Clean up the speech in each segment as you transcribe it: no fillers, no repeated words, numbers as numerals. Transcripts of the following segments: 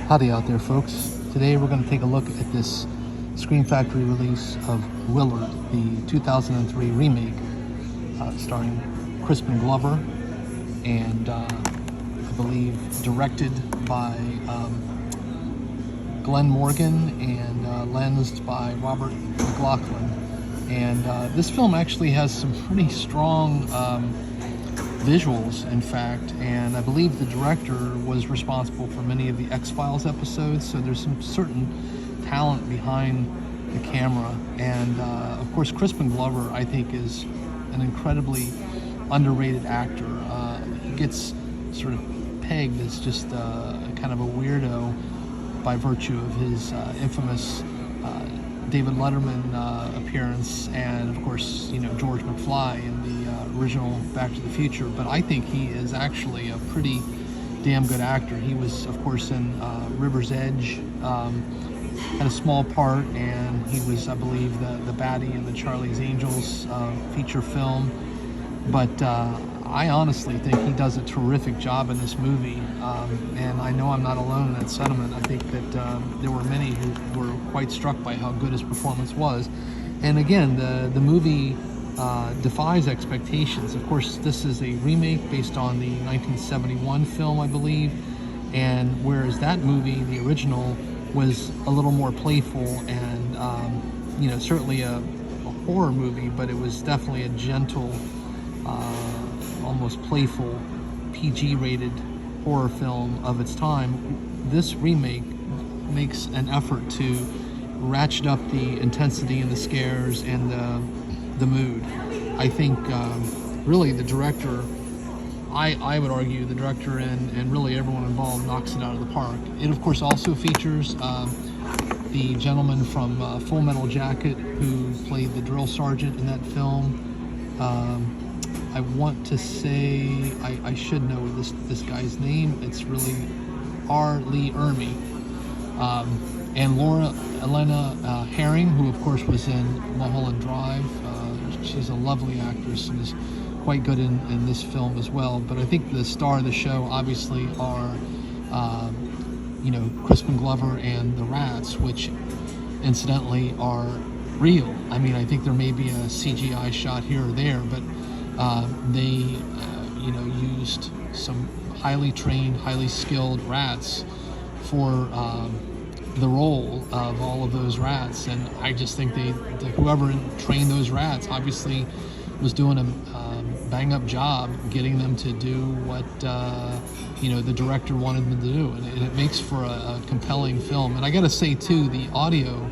Howdy out there, folks. Today we're going to take a look at this Scream Factory release of Willard, the 2003 remake starring Crispin Glover and I believe directed by Glenn Morgan and lensed by Robert McLaughlin. And this film actually has some pretty strong visuals, in fact, and I believe the director was responsible for many of the X-Files episodes, so there's some certain talent behind the camera. And of course, Crispin Glover, I think, is an incredibly underrated actor. He gets sort of pegged as just kind of a weirdo by virtue of his infamous David Letterman appearance, and of course, you know, George McFly in the original Back to the Future. But I think he is actually a pretty damn good actor. He was, of course, in River's Edge, had a small part, and he was, I believe, the baddie in the Charlie's Angels feature film. But I honestly think he does a terrific job in this movie, and I know I'm not alone in that sentiment. I think that there were many who were quite struck by how good his performance was. And again, the movie defies expectations. Of course, this is a remake based on the 1971 film, I believe, and whereas that movie, the original, was a little more playful and you know, certainly a horror movie, but it was definitely a gentle, almost playful, PG-rated horror film of its time. This remake makes an effort to ratchet up the intensity and the scares and the mood. I think really the director, I would argue the director and really everyone involved knocks it out of the park. It of course also features the gentleman from Full Metal Jacket who played the drill sergeant in that film. I want to say, I should know this guy's name. It's really R. Lee Ermey. And Laura Elena Herring, who of course was in Mulholland Drive. She's a lovely actress and is quite good in this film as well. But I think the star of the show obviously are, you know, Crispin Glover and the rats, which incidentally are real. I mean, I think there may be a CGI shot here or there, but they, you know, used some highly trained, highly skilled rats for the role of all of those rats. And I just think whoever trained those rats obviously was doing a bang-up job getting them to do what you know, the director wanted them to do, and it makes for a compelling film. And I gotta say too, the audio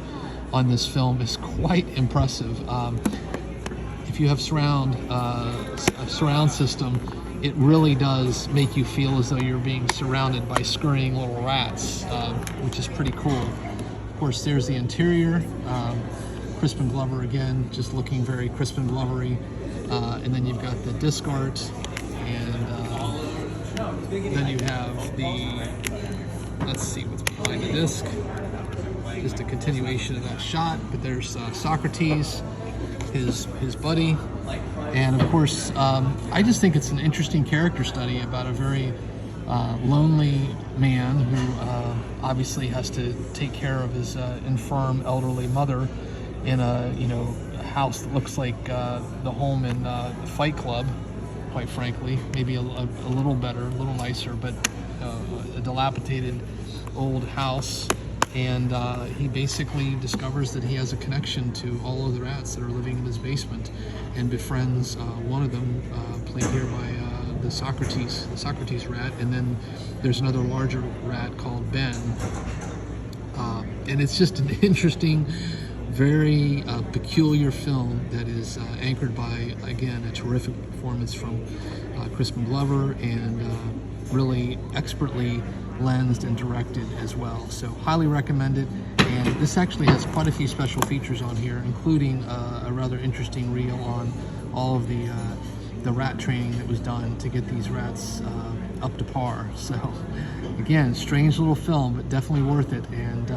on this film is quite impressive. If you have a surround system, it really does make you feel as though you're being surrounded by scurrying little rats, which is pretty cool. Of course, there's the interior. Crispin Glover again, just looking very Crispin Glovery. And then you've got the disc art, and then you have the, let's see what's behind the disc. Just a continuation of that shot, but there's Socrates, his buddy, and of course I just think it's an interesting character study about a very lonely man who obviously has to take care of his infirm elderly mother in a, you know, a house that looks like the home in Fight Club, quite frankly. Maybe a little better, a little nicer, but a dilapidated old house. And he basically discovers that he has a connection to all of the rats that are living in his basement, and befriends one of them, played here by the Socrates rat. And then there's another larger rat called Ben. And it's just an interesting, very peculiar film that is anchored by, again, a terrific performance from Crispin Glover, and really expertly lensed and directed as well. So highly recommended. And this actually has quite a few special features on here, including a rather interesting reel on all of the rat training that was done to get these rats up to par. So again, strange little film, but definitely worth it. And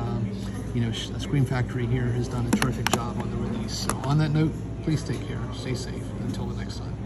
you know, Scream Factory here has done a terrific job on the release. So on that note, please take care, stay safe, until the next time.